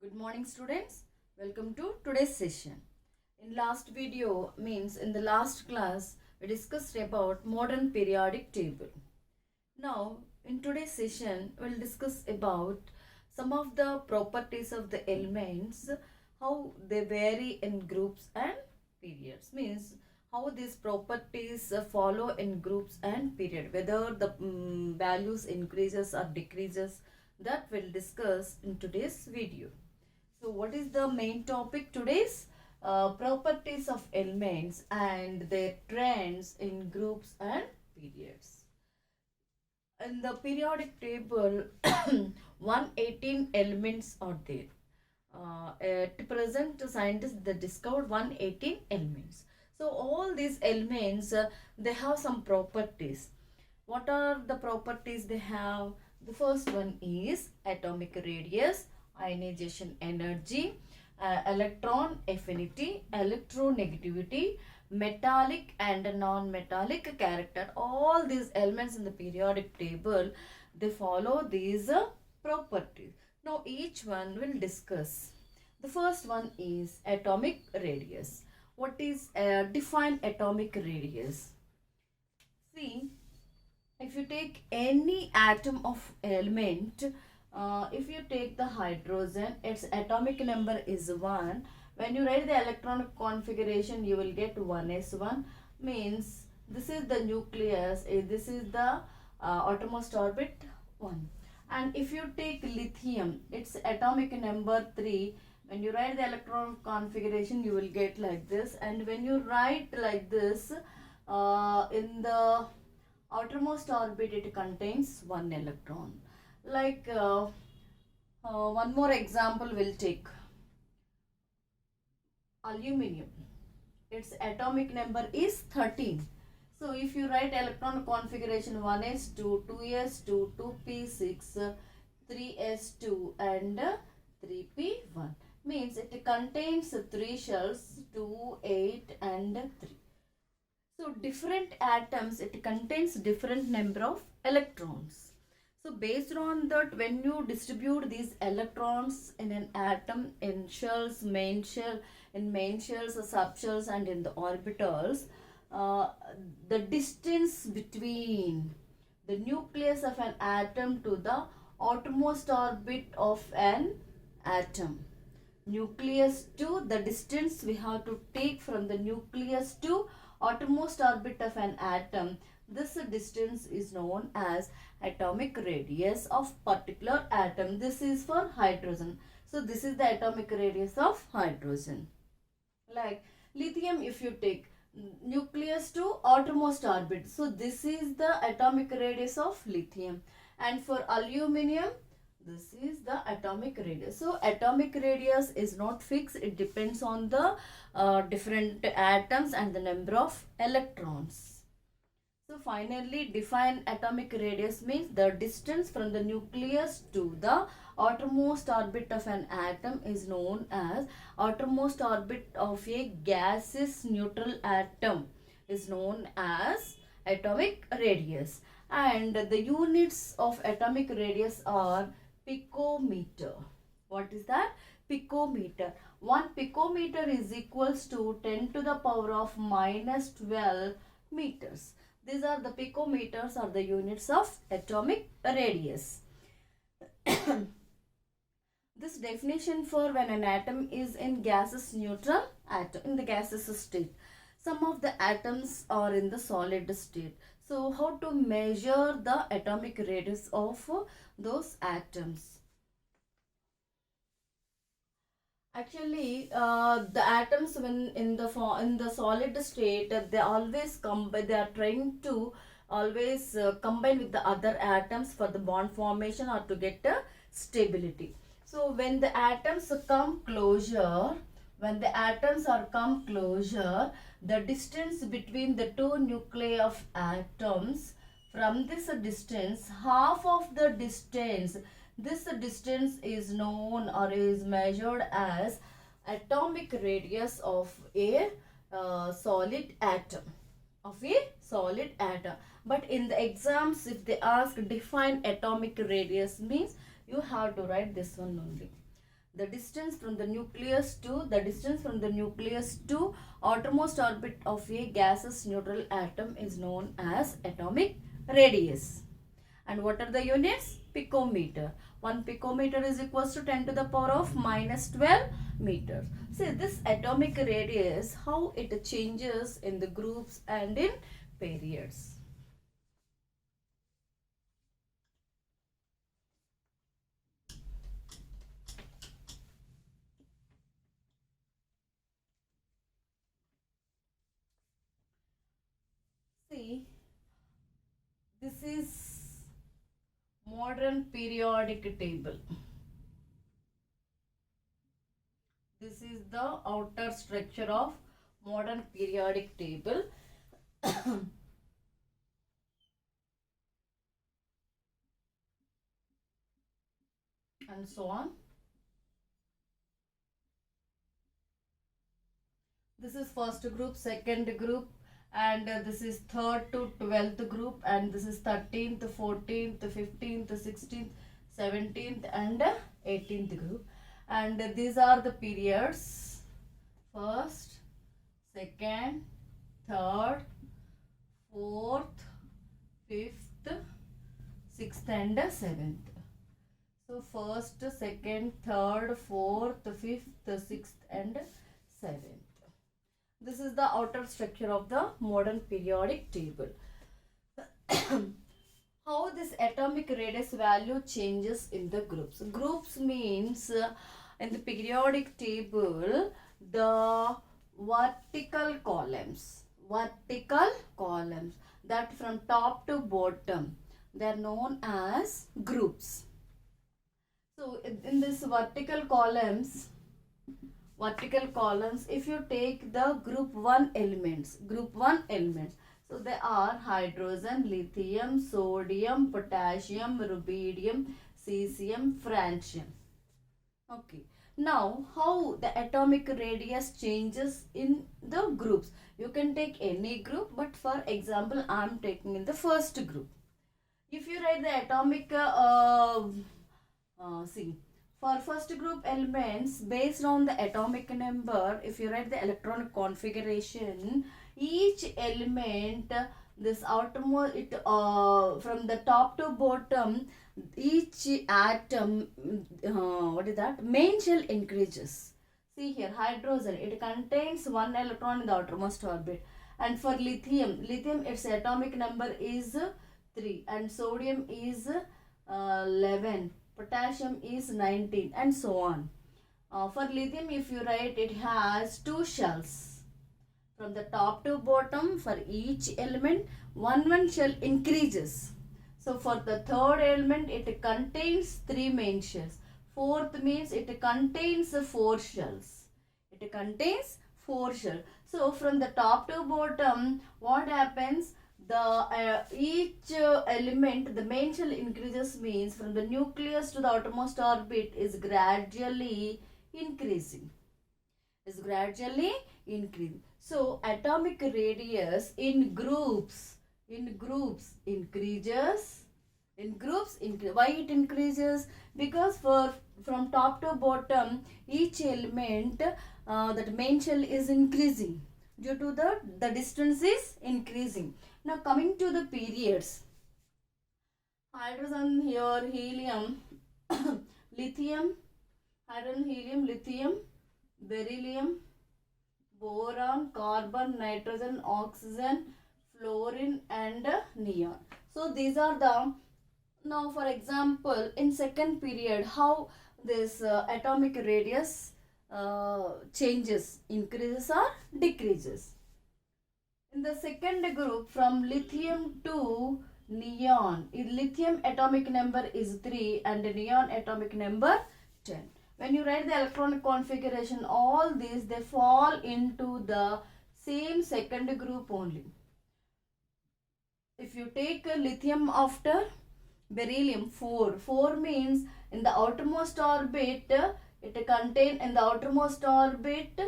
Good morning students. Welcome to today's session. In last video means in the last class we discussed about modern periodic table. Now in today's session we'll discuss about some of the properties of the elements, how they vary in groups and periods, means how these properties follow in groups and period, whether the values increases or decreases, that we'll discuss in today's video. So what is the main topic today's? Properties of elements and their trends in groups and periods. In the periodic table, 118 elements are there. At present, scientists they discovered 118 elements. So all these elements, they have some properties. What are the properties they have? The first one is atomic radius, ionization energy, electron affinity, electronegativity, metallic and non-metallic character. All these elements in the periodic table, they follow these properties. Now each one will discuss. The first one is atomic radius. What is define atomic radius? See, if you take any atom of element, if you take the hydrogen, its atomic number is 1. When you write the electronic configuration, you will get 1s1, means this is the nucleus, this is the outermost orbit 1. And if you take lithium, its atomic number 3. When you write the electronic configuration, you will get like this. And when you write like this, in the outermost orbit, it contains 1 electron. Like one more example we'll take. Aluminium, its atomic number is 13. So if you write electron configuration 1s2, 2s2, 2p6, 3s2 and 3p1, means it contains 3 shells, 2, 8 and 3. So different atoms, it contains different number of electrons. So based on that, when you distribute these electrons in an atom, in shells, main shell, in main shells, subshells and in the orbitals, the distance between the nucleus of an atom to the outermost orbit of an atom. Nucleus to the distance we have to take from the nucleus to outermost orbit of an atom. This distance is known as atomic radius of particular atom. This is for hydrogen. So this is the atomic radius of hydrogen. Like lithium, if you take nucleus to outermost orbit, so this is the atomic radius of lithium. And for aluminium, this is the atomic radius. So atomic radius is not fixed. It depends on the different atoms and the number of electrons. So finally, define atomic radius means the distance from the nucleus to the outermost orbit of an atom is known as outermost orbit of a gaseous neutral atom is known as atomic radius. And the units of atomic radius are picometer. What is that? Picometer. 1 picometer is equals to 10 to the power of minus 12 meters. These are the picometers, are the units of atomic radius. This definition for when an atom is in gaseous neutral atom, in the gaseous state. Some of the atoms are in the solid state. So how to measure the atomic radius of those atoms? Actually, the atoms when in the solid state, they always they are trying to always combine with the other atoms for the bond formation or to get stability. So when the atoms come closer, when the atoms are come closer, the distance between the two nuclei of atoms, from this distance, half of the distance, this distance is known or is measured as atomic radius of a solid atom. But in the exams, if they ask define atomic radius, means you have to write this one only. The distance from the nucleus to outermost orbit of a gaseous neutral atom is known as atomic radius. And what are the units? Picometer. 1 picometer is equals to 10 to the power of minus 12 meters. See this atomic radius, how it changes in the groups and in periods. See, this is modern periodic table. This is the outer structure of modern periodic table. And so on. This is first group, second group, and this is third to 12th group, and this is 13th, 14th, 15th, 16th, 17th and 18th group. And these are the periods: first, second, third, fourth, fifth, sixth and seventh. So first, second, third, fourth, fifth, sixth and seventh. This is the outer structure of the modern periodic table. How this atomic radius value changes in the groups. Groups means in the periodic table, the vertical columns that from top to bottom, they are known as groups. So in this vertical columns, if you take the group 1 elements, so they are hydrogen, lithium, sodium, potassium, rubidium, cesium, francium. Okay. Now, how the atomic radius changes in the groups? You can take any group, but for example, I am taking in the first group. If you write the atomic, for first group elements, based on the atomic number, if you write the electronic configuration, each element, this outermost, from the top to bottom, each atom, main shell increases. See here, hydrogen, it contains 1 electron in the outermost orbit. And for lithium, its atomic number is 3, and sodium is 11. Potassium is 19 and so on. For lithium, if you write, it has 2 shells. From the top to bottom, for each element, one shell increases. So for the third element, it contains 3 main shells. Fourth means it contains 4 shells. So from the top to bottom, what happens? Each element, the main shell increases means from the nucleus to the outermost orbit is gradually increasing. So atomic radius in groups increases. Why it increases? Because from top to bottom, each element, that main shell is increasing due to the distance is increasing. Now coming to the periods, hydrogen, here helium, lithium, beryllium, boron, carbon, nitrogen, oxygen, fluorine and neon. So these are the, now for example, in second period, how this atomic radius changes, increases or decreases. In the second group, from lithium to neon, lithium atomic number is 3 and neon atomic number 10. When you write the electronic configuration, all these, they fall into the same second group only. If you take lithium after beryllium, 4 means in the outermost orbit, it contain in the outermost orbit,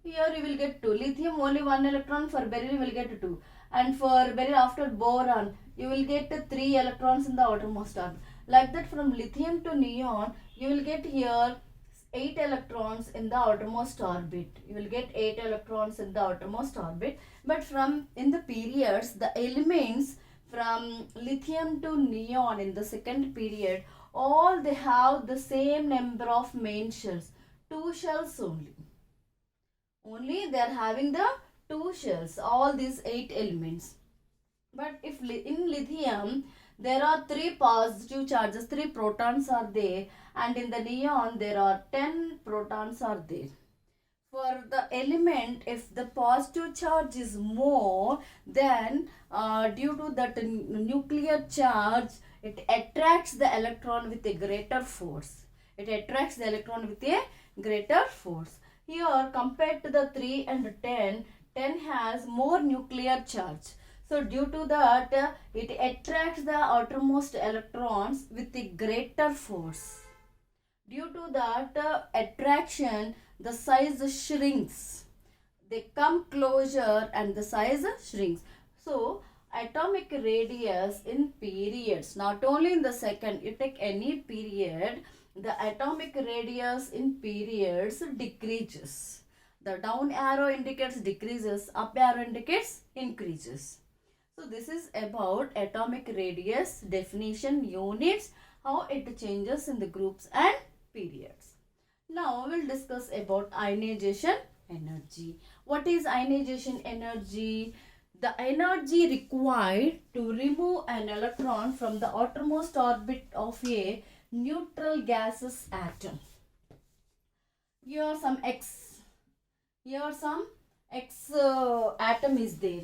here you will get 2. Lithium only 1 electron, for beryllium will get 2. And for beryllium after boron, you will get 3 electrons in the outermost orbit. Like that, from lithium to neon, you will get here 8 electrons in the outermost orbit. You will get 8 electrons in the outermost orbit. But from in the periods, the elements from lithium to neon in the second period, all they have the same number of main shells. 2 shells only. Only they are having the 2 shells, all these 8 elements. But if in lithium, there are 3 positive charges, 3 protons are there, and in the neon, there are 10 protons are there. For the element, if the positive charge is more, then due to that nuclear charge, it attracts the electron with a greater force. It attracts the electron with a greater force. Here, compared to the 3 and 10, 10 has more nuclear charge. So, due to that, it attracts the outermost electrons with a greater force. Due to that attraction, the size shrinks. They come closer and the size shrinks. So, atomic radius in periods, not only in the second, you take any period, the atomic radius in periods decreases. The down arrow indicates decreases, up arrow indicates increases. So this is about atomic radius, definition, units, how it changes in the groups and periods. Now we will discuss about ionization energy. What is ionization energy? The energy required to remove an electron from the outermost orbit of a neutral gaseous atom. Here some X atom is there.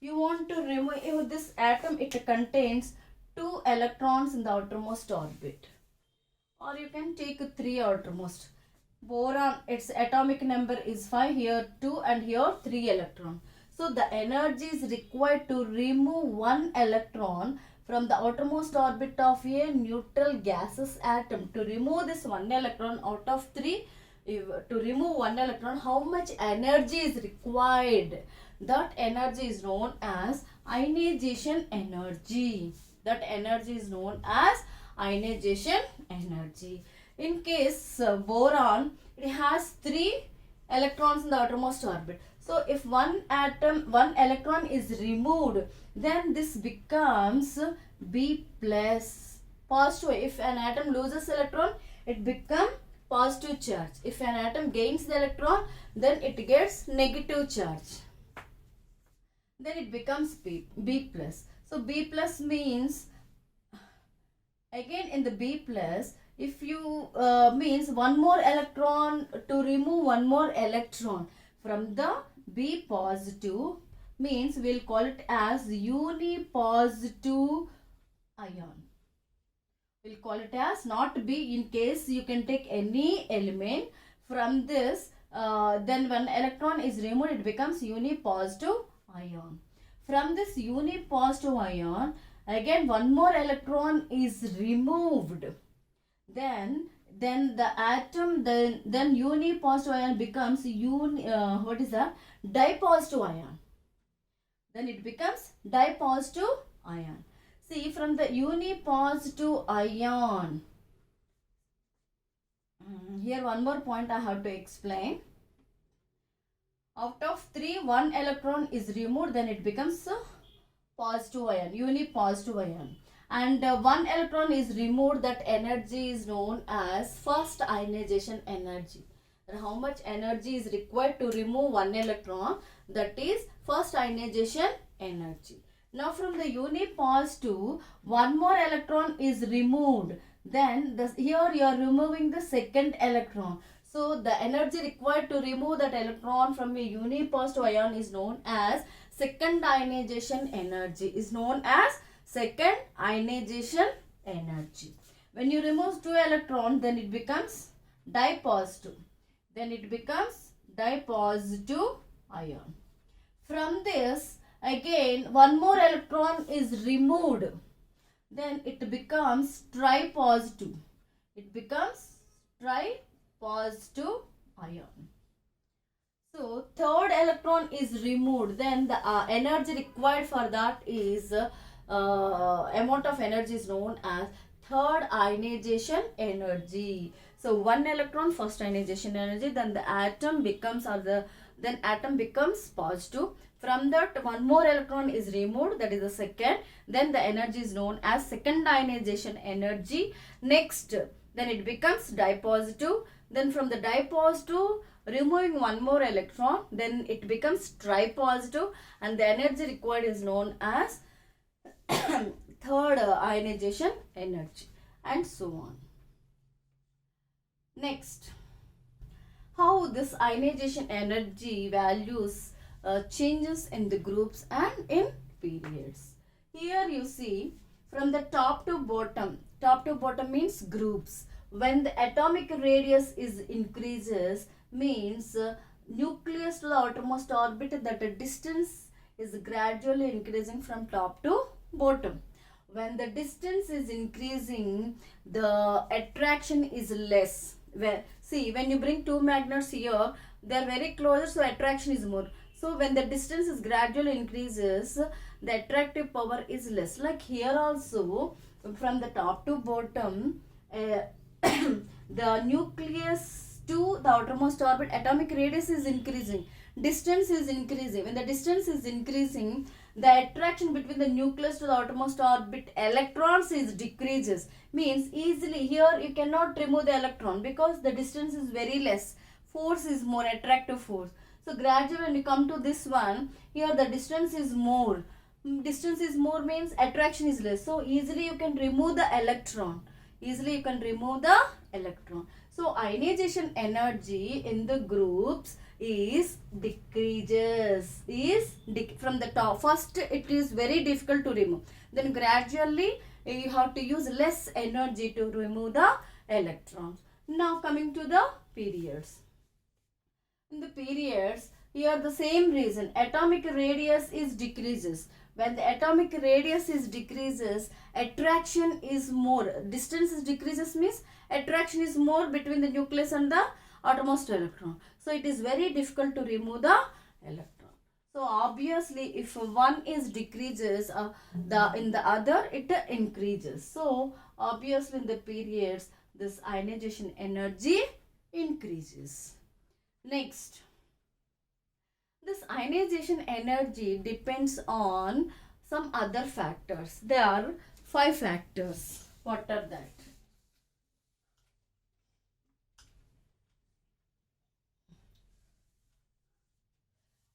You want to remove this atom, it contains 2 electrons in the outermost orbit. Or you can take 3 outermost. Boron, its atomic number is 5, here 2 and here 3 electron. So the energy is required to remove 1 electron from the outermost orbit of a neutral gaseous atom. To remove this 1 electron out of 3, to remove 1 electron, how much energy is required? That energy is known as ionization energy. That energy is known as ionization energy. In case boron, it has 3 electrons in the outermost orbit. So if one electron is removed, then this becomes B plus, positive. If an atom loses electron, it becomes positive charge. If an atom gains the electron, then it gets negative charge. Then it becomes B plus. So B plus means, again in the B plus, if you means one more electron, to remove one more electron from the B positive, means we'll call it as unipositive ion. We'll call it as not B. In case you can take any element from this, then when electron is removed, it becomes unipositive ion. From this unipositive ion, again one more electron is removed. Then the atom, then unipositive ion becomes dipositive ion. Then it becomes dipositive ion. See, from the unipositive ion, here one more point I have to explain. Out of 3, 1 electron is removed, then it becomes positive ion, unipositive ion. And 1 electron is removed, that energy is known as first ionization energy. And how much energy is required to remove 1 electron? That is first ionization energy. Now from the unipositive, 1 more electron is removed. Then here you are removing the second electron. So the energy required to remove that electron from a unipositive ion is known as second ionization energy. Is known as second ionization energy. When you remove 2 electrons, then it becomes dipositive. Then it becomes dipositive ion. From this, again, 1 more electron is removed. Then it becomes tripositive. It becomes tripositive ion. So, third electron is removed. Then the energy required for that is amount of energy is known as third ionization energy. So one electron, first ionization energy, then the atom becomes then atom becomes positive. From that, one more electron is removed, that is the second. Then the energy is known as second ionization energy. Next, then it becomes dipositive. Then from the dipositive, removing one more electron, then it becomes tripositive, and the energy required is known as third ionization energy, and so on. Next, how this ionization energy values changes in the groups and in periods. Here you see from the top to bottom means groups. When the atomic radius is increases means nucleus to the outermost orbit, that distance is gradually increasing from top to bottom. When the distance is increasing, the attraction is less. See, when you bring two magnets here, they are very close, so attraction is more. So when the distance is gradually increases, the attractive power is less. Like here also, from the top to bottom, the nucleus to the outermost orbit, atomic radius is increasing, distance is increasing. When the distance is increasing, the attraction between the nucleus to the outermost orbit electrons is decreases. Means easily here you cannot remove the electron because the distance is very less. Force is more, attractive force. So gradually when you come to this one, here the distance is more. Distance is more means attraction is less. So easily you can remove the electron. So ionization energy in the groups is decreases. From the top. First it is very difficult to remove. Then gradually you have to use less energy to remove the electrons. Now coming to the periods. In the periods, here the same reason, atomic radius is decreases. When the atomic radius is decreases, attraction is more. Distance is decreases means attraction is more between the nucleus and the outermost electron. So it is very difficult to remove the electron. So obviously if one is decreases, in the other it increases. So obviously in the periods, this ionization energy increases. Next, this ionization energy depends on some other factors. There are 5 factors. What are that?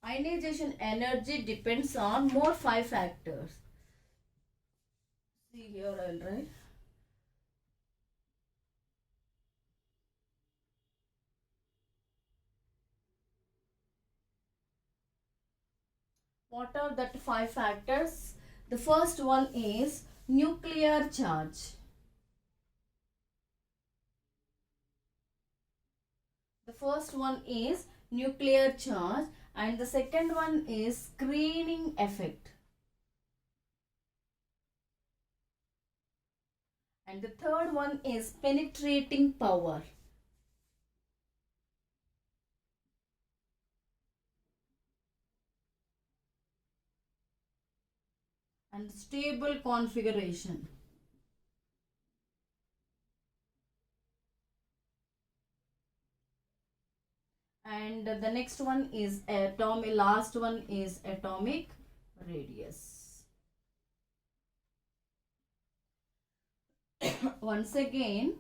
Ionization energy depends on more 5 factors. See here I will write. What are that 5 factors? The first one is nuclear charge. The first one is nuclear charge, and the second one is screening effect. And the third one is penetrating power. And stable configuration. And the next one is last one is atomic radius. Once again,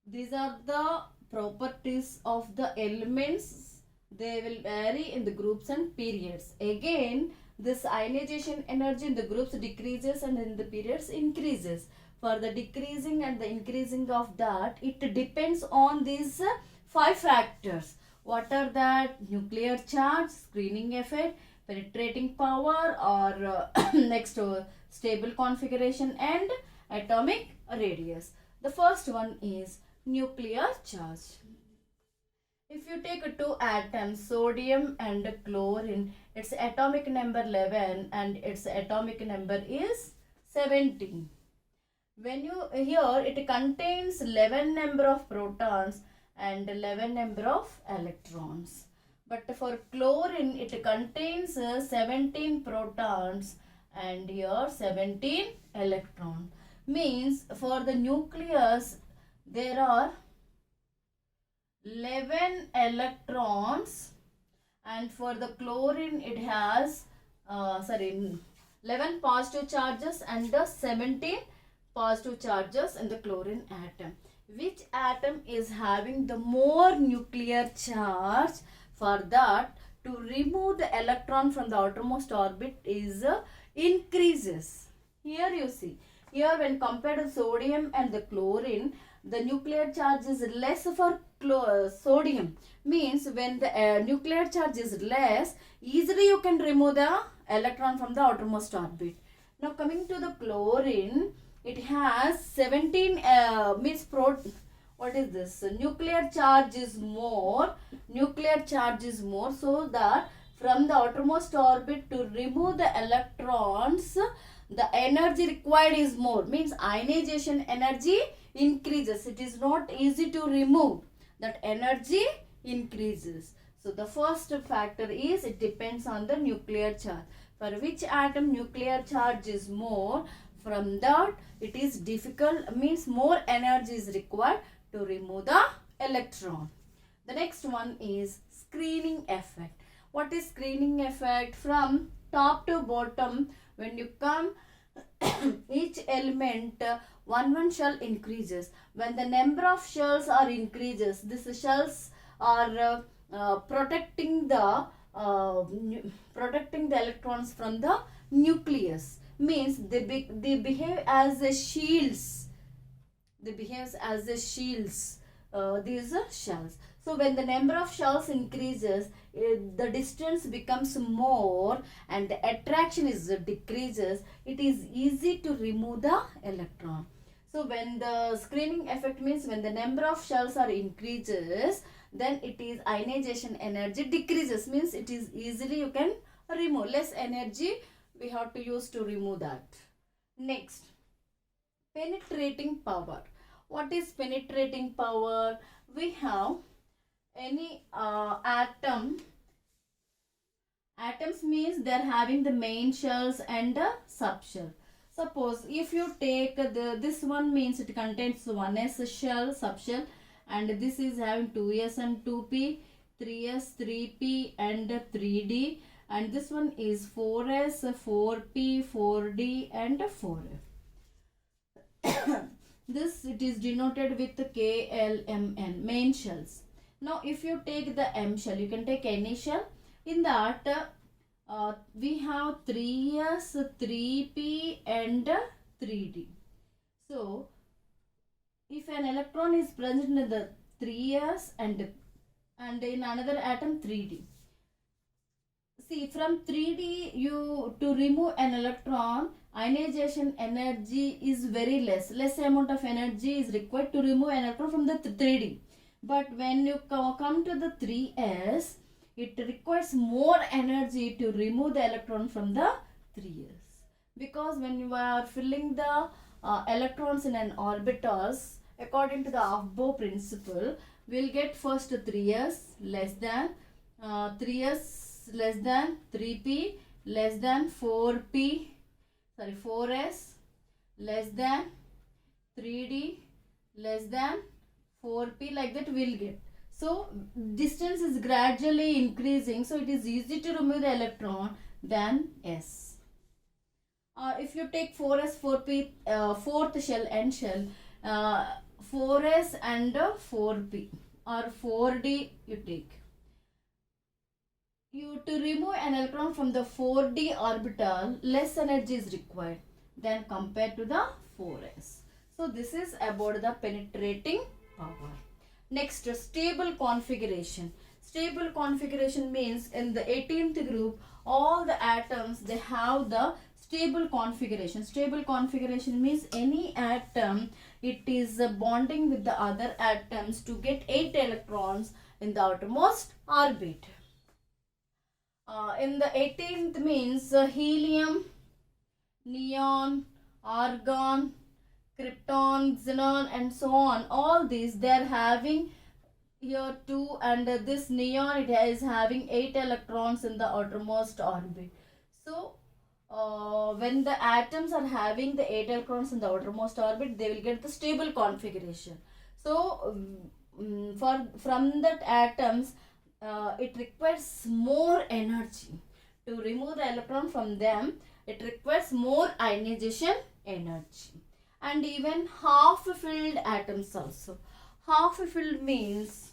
these are the properties of the elements. They will vary in the groups and periods. Again, this ionization energy in the groups decreases and in the periods increases. For the decreasing and the increasing of that, it depends on these 5 factors. What are that? Nuclear charge, screening effect, penetrating power, or next stable configuration, and atomic radius. The first one is nuclear charge. If you take 2 atoms, sodium and chlorine, its atomic number 11 and its atomic number is 17. When you here it contains 11 number of protons and 11 number of electrons. But for chlorine it contains 17 protons and here 17 electrons. Means for the nucleus there are 11 electrons, and for the chlorine it has 11 positive charges and the 17 positive charges in the chlorine atom. Which atom is having the more nuclear charge? For that, to remove the electron from the outermost orbit is increases. Here you see, here when compared to sodium and the chlorine, the nuclear charge is less for sodium. Means when the nuclear charge is less, easily you can remove the electron from the outermost orbit. Now coming to the chlorine, it has 17 what is this? Nuclear charge is more. Nuclear charge is more, so that from the outermost orbit to remove the electrons, the energy required is more. Means ionization energy increases. It is not easy to remove. That energy increases. So the first factor is it depends on the nuclear charge. For which atom nuclear charge is more, from that it is difficult, means more energy is required to remove the electron. The next one is screening effect. What is screening effect? From top to bottom, when you come each element one shell increases. When the number of shells are increases, these shells are protecting the electrons from the nucleus. Means they behave as a shields. They behave as a shields. These are shells. So when the number of shells increases, the distance becomes more and the attraction is decreases. It is easy to remove the electron. So when the screening effect means when the number of shells are increases, then it is ionization energy decreases. Means it is easily you can remove. Less energy we have to use to remove that. Next, penetrating power. What is penetrating power? We have any atom. Atoms means they are having the main shells and the subshell. Suppose if you take this one, means it contains 1s shell, subshell, and this is having 2s and 2p, 3s, 3p and 3d, and this one is 4s, 4p, 4d and 4f. This it is denoted with KLMN, main shells. Now if you take the M shell, you can take any shell. In that we have 3s, 3p and 3d. So if an electron is present in the 3s and in another atom 3d. See, from 3d you to remove an electron, ionization energy is very less. Less amount of energy is required to remove an electron from the 3d. But when you come to the 3s, it requires more energy to remove the electron from the 3s. Because when you are filling the electrons in an orbitals, according to the Aufbau principle, we will get first 3s less than 3s less than 3p less than 4s less than 3d less than 4p, like that we will get. So distance is gradually increasing, so it is easy to remove the electron than s. If you take 4s, 4p, fourth shell, n shell, 4s and 4p or 4d you take. To remove an electron from the 4d orbital, less energy is required than compared to the 4s. So this is about the penetrating power. Next, stable configuration. Stable configuration means in the 18th group, all the atoms, they have the stable configuration. Stable configuration means any atom, it is bonding with the other atoms to get 8 electrons in the outermost orbit. In the 18th means helium, neon, argon, krypton, xenon and so on. All these they are having here 2, and this neon, it is having 8 electrons in the outermost orbit. So when the atoms are having the 8 electrons in the outermost orbit, they will get the stable configuration. So from that atoms, it requires more energy to remove the electron from them. It requires more ionization energy. And even half filled atoms also. Half filled means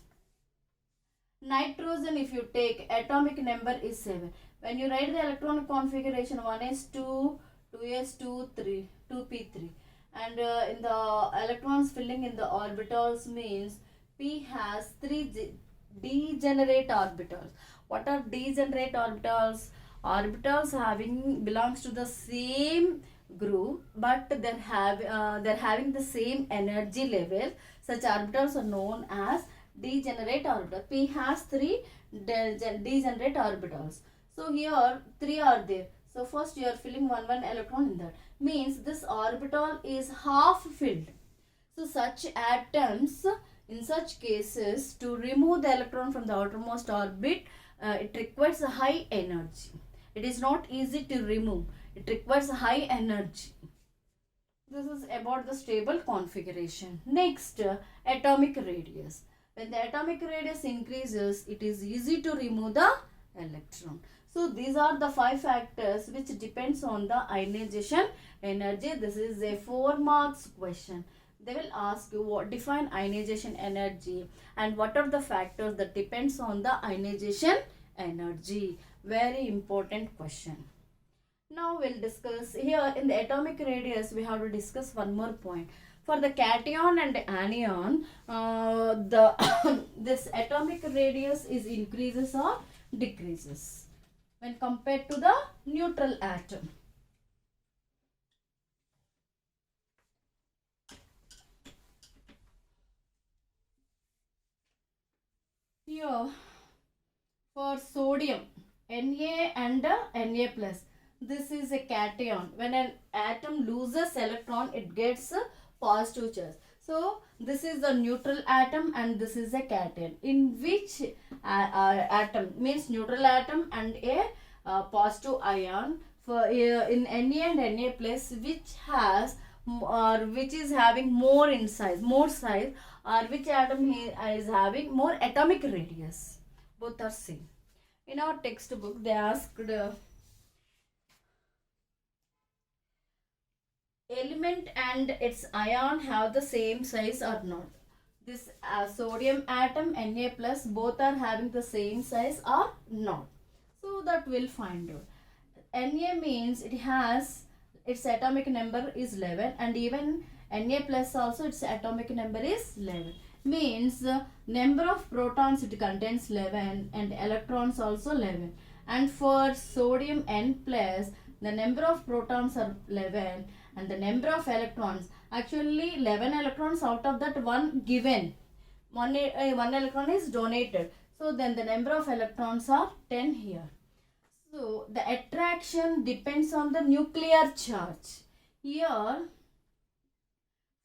nitrogen, if you take, atomic number is 7. When you write the electronic configuration, 1s2, 2s2, 3, 2p3. And in the electrons filling in the orbitals means p has 3 degenerate orbitals. What are degenerate orbitals? Orbitals belongs to the same group, but they're having the same energy level. Such orbitals are known as degenerate orbital. P has 3 degenerate orbitals. So here 3 are there. So first you are filling one electron in that. Means this orbital is half filled. So such atoms, in such cases, to remove the electron from the outermost orbit, it requires a high energy. It is not easy to remove. It requires a high energy. This is about the stable configuration. Next, atomic radius. When the atomic radius increases, it is easy to remove the electron. So these are the 5 factors which depends on the ionization energy. This is a 4 marks question. They will ask you what define ionization energy and what are the factors that depends on the ionization energy. Very important question. Now we'll discuss here in the atomic radius. We have to discuss one more point. For the cation and anion, this atomic radius is increases or decreases when compared to the neutral atom. Here for sodium, Na and Na plus. This is a cation. When an atom loses electron, it gets a positive charge. So this is the neutral atom and this is a cation. In which atom means neutral atom and a positive ion. For in Na and Na plus, which has or which is having more in size, or which atom is having more atomic radius. Both are same. In our textbook, they asked element and its ion have the same size or not. This sodium atom Na plus, both are having the same size or not. So that we'll find out. Na means it has its atomic number is 11 and even Na plus also its atomic number is 11. Means number of protons it contains 11 and electrons also 11. And for sodium N plus, the number of protons are 11 and the number of electrons, actually 11 electrons out of that one given. One electron is donated. So then the number of electrons are 10 here. So the attraction depends on the nuclear charge. Here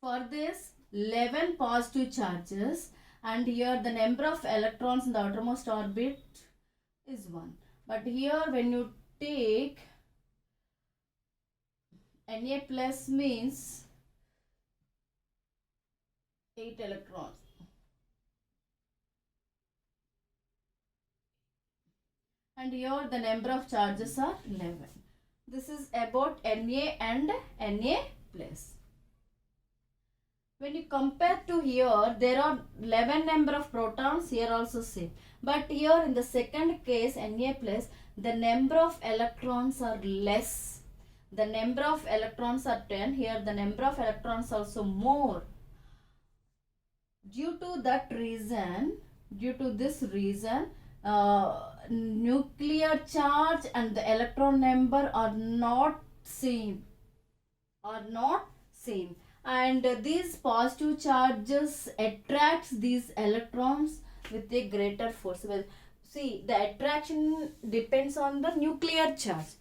for this 11 positive charges and here the number of electrons in the outermost orbit is 1. But here when you take Na plus means 8 electrons. And here the number of charges are 11. This is about Na and Na plus. When you compare to here, there are 11 number of protons, here also same. But here in the second case, Na plus, the number of electrons are less. The number of electrons are 10. Here the number of electrons also more. Due to this reason, nuclear charge and the electron number are not same. And these positive charges attracts these electrons with a greater force. Well, see, the attraction depends on the nuclear charge.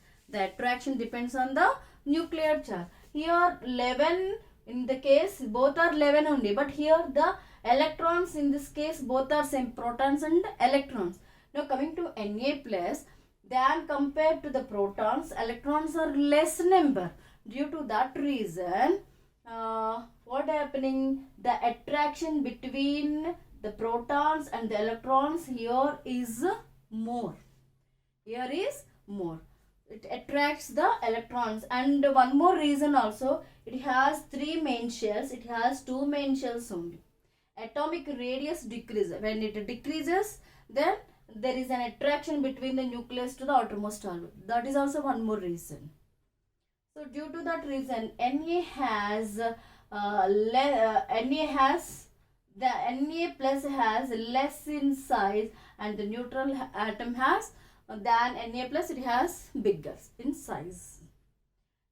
Here 11, in the case both are 11 only, but here the electrons in this case both are same, protons and electrons. Now coming to Na plus, than compared to the protons. Electrons are less number. Due to that reason, what happening? The attraction between the protons and the electrons here is more. Here is more. It attracts the electrons. And one more reason also, it has 3 main shells. It has 2 main shells only. Atomic radius decreases. When it decreases, then there is an attraction between the nucleus to the outermost orbit. That is also one more reason. So due to that reason, Na has the Na plus has less in size, and the neutral atom has than Na plus, it has bigger in size.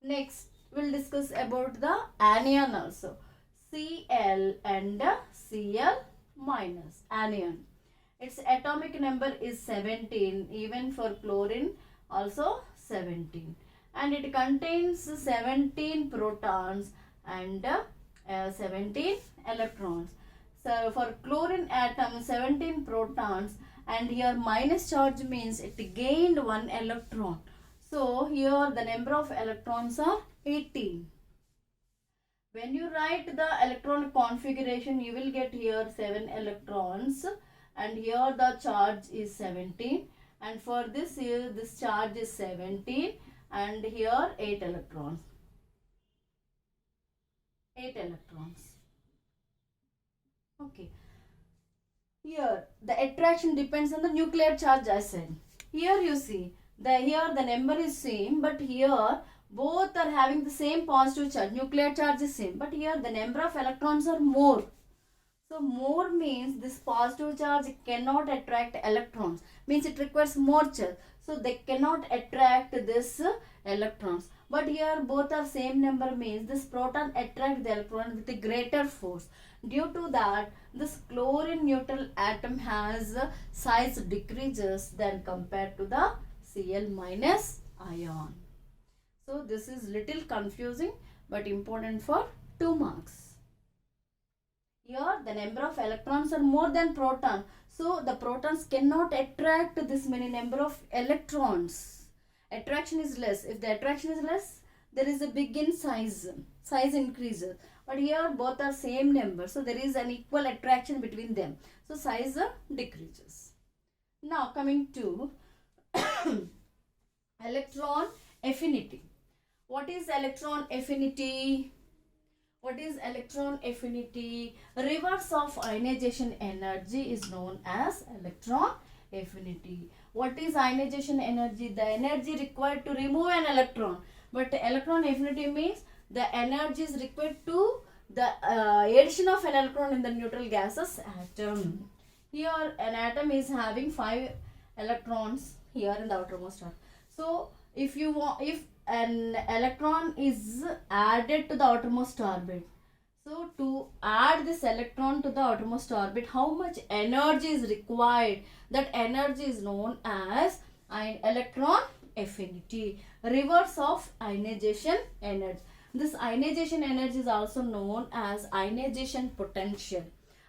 Next, we'll discuss about the anion also. Cl and Cl minus anion. Its atomic number is 17, even for chlorine also 17. And it contains 17 protons and 17 electrons. So for chlorine atom, 17 protons, and here minus charge means it gained 1 electron. So here the number of electrons are 18. When you write the electron configuration, you will get here 7 electrons, and here the charge is 17, and for this here this charge is 17, and here 8 electrons. 8 electrons. Okay. Here the attraction depends on the nuclear charge, I said. Here you see, here the number is same, but here both are having the same positive charge. Nuclear charge is same, but here the number of electrons are more. So more means this positive charge cannot attract electrons. Means it requires more charge. So they cannot attract this electrons. But here both are same number means this proton attract the electron with a greater force. Due to that, this chlorine neutral atom has size decreases than compared to the Cl minus ion. So this is little confusing but important for 2 marks. Here the number of electrons are more than proton. So the protons cannot attract this many number of electrons. Attraction is less. If the attraction is less, there is a big in size. Size increases. But here both are same number. So there is an equal attraction between them. So size decreases. Now coming to electron affinity. What is electron affinity? What is electron affinity? Reverse of ionization energy is known as electron affinity. What is ionization energy? The energy required to remove an electron. But electron affinity means the energy is required to the addition of an electron in the neutral gases atom. Here an atom is having 5 electrons here in the outermost atom. So if an electron is added to the outermost orbit, so to add this electron to the outermost orbit, how much energy is required? That energy is known as electron affinity. Reverse of ionization energy. This ionization energy is also known as ionization potential.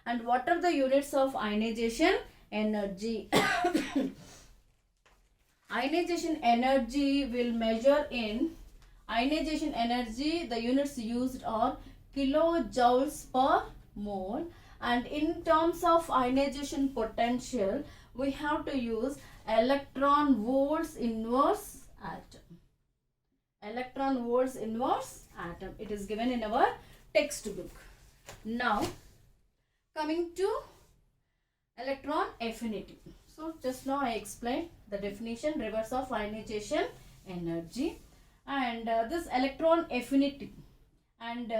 And what are the units of ionization energy? Ionization energy will measure in ionization energy. The units used are kilojoules per mole, and in terms of ionization potential, we have to use electron volts inverse atom. Electron volts inverse atom. It is given in our textbook. Now coming to electron affinity. So just now I explained the definition, reverse of ionization energy, and this electron affinity and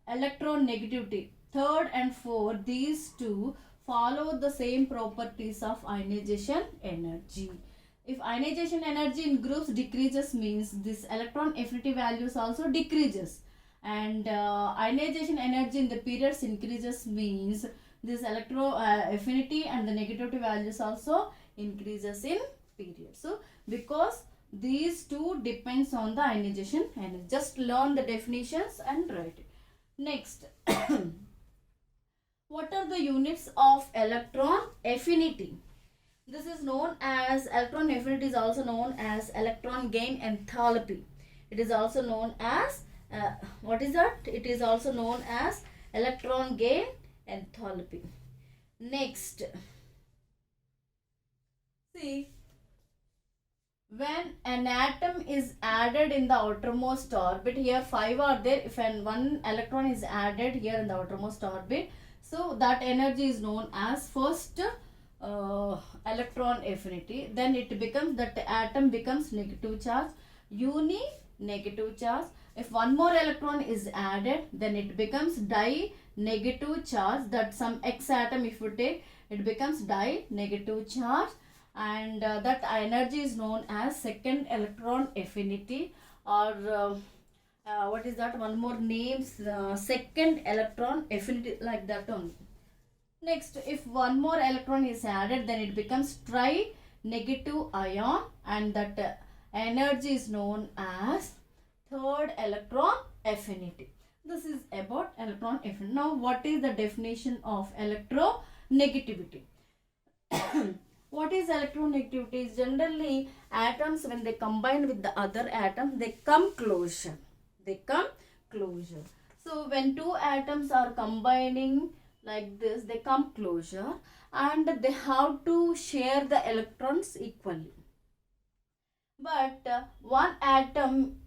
electron negativity, third and fourth, these two follow the same properties of ionization energy. If ionization energy in groups decreases means this electron affinity values also decreases, and ionization energy in the periods increases means this affinity and the negativity values also increases in period. So because these two depends on the ionization energy. Just learn the definitions and write it. Next, what are the units of electron affinity? This is known as electron affinity, is also known as electron gain enthalpy. It is also known as what is that? It is also known as electron gain enthalpy. Next, see, when an atom is added in the outermost orbit, here 5 are there. If one electron is added here in the outermost orbit, so that energy is known as first electron affinity. Then it becomes, that atom becomes negative charge, negative charge. If one more electron is added, then it becomes di-negative charge. That some X atom, if you take, it becomes di-negative charge, and that energy is known as second electron affinity, or what is that? One more name, second electron affinity, like that only. Next, if one more electron is added, then it becomes tri-negative ion, and that energy is known as third electron affinity. This is about electron affinity. Now, what is the definition of electronegativity? What is electronegativity? Generally, atoms, when they combine with the other atom, they come closure. So, when two atoms are combining like this, they come closure, and they have to share the electrons equally. But one atom,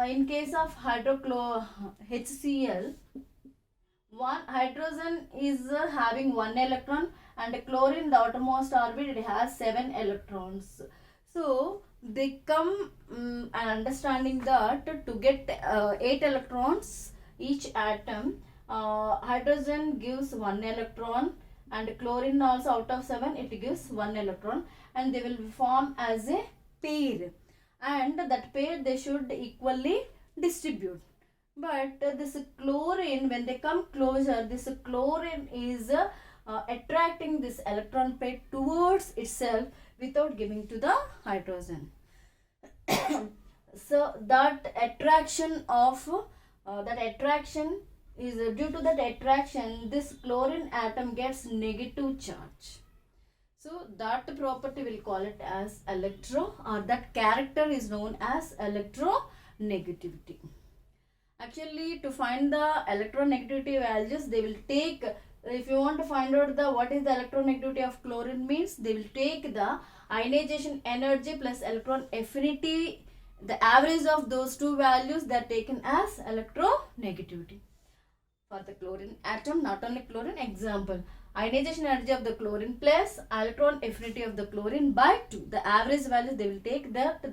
in case of HCl, one hydrogen is having 1 electron, and chlorine, the outermost orbit, it has 7 electrons. So they come and understanding that to get 8 electrons each atom, hydrogen gives 1 electron, and chlorine also, out of 7 it gives 1 electron, and they will form as a pair, and that pair they should equally distribute. But this chlorine, when they come closer, this chlorine is attracting this electron pair towards itself without giving to the hydrogen. So that attraction is due to that attraction, this chlorine atom gets negative charge. So that property will call it as that character is known as electronegativity. Actually, to find the electronegativity values, they will take, if you want to find out what is the electronegativity of chlorine, means they will take the ionization energy plus electron affinity, the average of those two values, they are taken as electronegativity. For the chlorine atom, not only chlorine, example, ionization energy of the chlorine plus electron affinity of the chlorine by 2. The average value they will take, that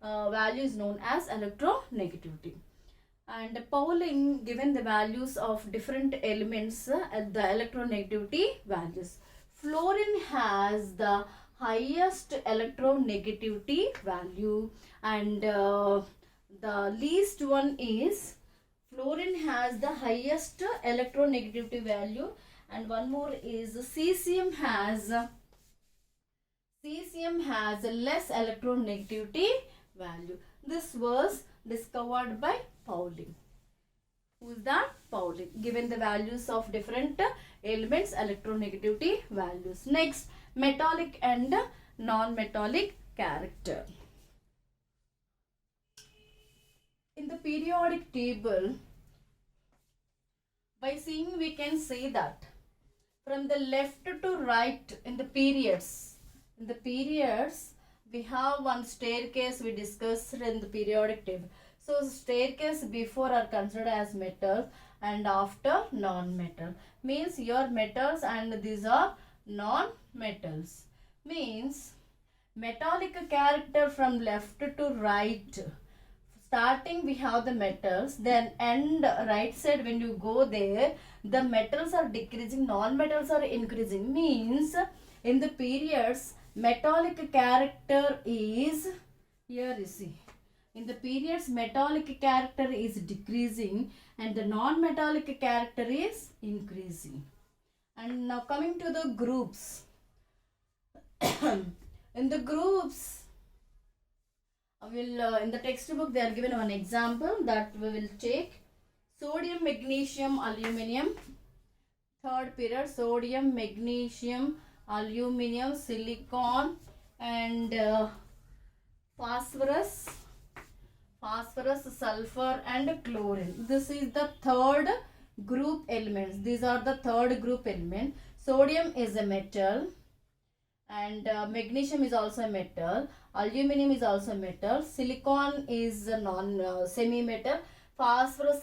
value is known as electronegativity. And Pauling given the values of different elements at the electronegativity values. Fluorine has the highest electronegativity value, and the least one is fluorine has the highest electronegativity value, and one more is cesium has less electronegativity value. This was discovered by Pauling. Who is that? Pauling. Given the values of different elements, electronegativity values. Next, metallic and non-metallic character. In the periodic table, by seeing, we can say that from the left to right in the periods, we have one staircase we discussed in the periodic table. So staircase before are considered as metals, and after non-metal. Means your metals and these are non-metals. Means metallic character from left to right. Starting we have the metals, then end right side when you go there, the metals are decreasing, non-metals are increasing. Means in the periods, metallic character is, here you see, in the periods metallic character is decreasing and the non-metallic character is increasing. And now coming to the groups. In the groups, in the textbook they are given one example that we will take. Sodium, magnesium, aluminum. Third period, sodium, magnesium, aluminum, silicon, and phosphorus, sulfur, and chlorine. This is the third group elements. These are the third group element. Sodium is a metal, and magnesium is also a metal. Aluminum is also a metal. Silicon is a semi-metal. Phosphorus,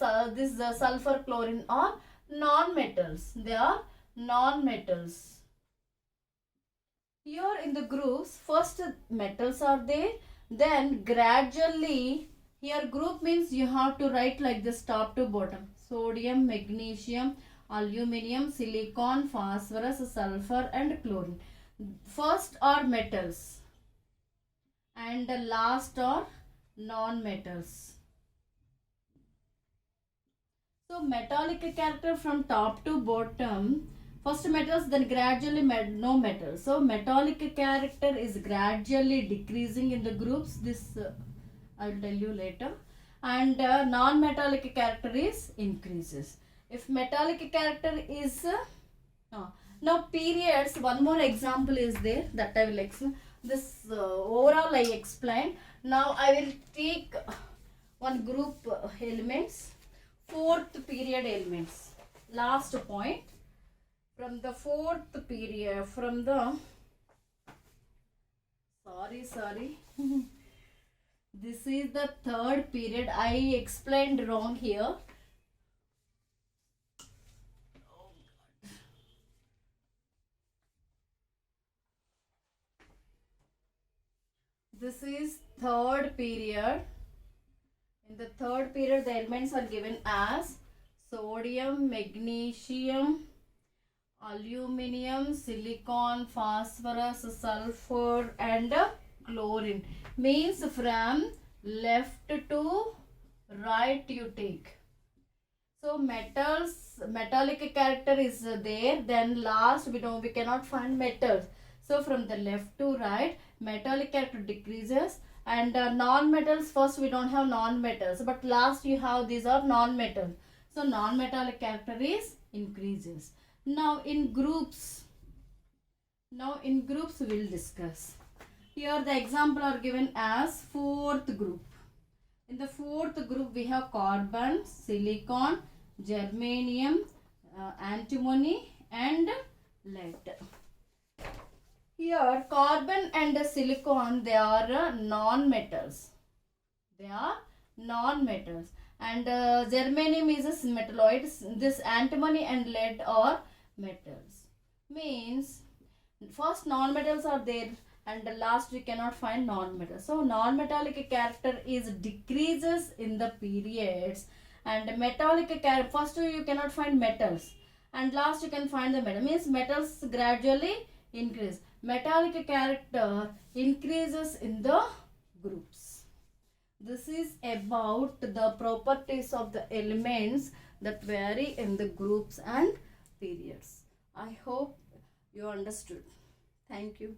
sulfur, chlorine are non-metals. They are non-metals. Here in the groups, first metals are there, then gradually, here group means you have to write like this top to bottom. Sodium, magnesium, aluminum, silicon, phosphorus, sulfur, and chlorine. First are metals and the last are non-metals. So metallic character from top to bottom. First metals, then gradually no metals. So metallic character is gradually decreasing in the groups. This I will tell you later. And non-metallic character is increases. If metallic character is now periods, one more example is there that I will explain. This overall I explained. Now I will take one group elements, fourth period elements. Last point. From the fourth period, from the, sorry, this is the third period. I explained wrong here. This is third period. In the third period, the elements are given as sodium, magnesium, aluminum, silicon, phosphorus, sulfur, and chlorine. Means from left to right you take. So metals, metallic character is there. Then last we cannot find metals. So from the left to right, metallic character decreases, and non-metals, first we don't have non-metals, but last you have these are non-metals. So non-metallic character is increases. Now in groups we will discuss. Here the example are given as fourth group. In the fourth group we have carbon, silicon, germanium, antimony, and lead. Here carbon and silicon, they are non-metals. And germanium is a metalloid. This antimony and lead are metals. Means first non-metals are there, and the last we cannot find non-metals. So non-metallic character is decreases in the periods, and metallic character, first you cannot find metals, and last you can find the metal. Means metals gradually increase. Metallic character increases in the groups. This is about the properties of the elements that vary in the groups and periods. I hope you understood. Thank you.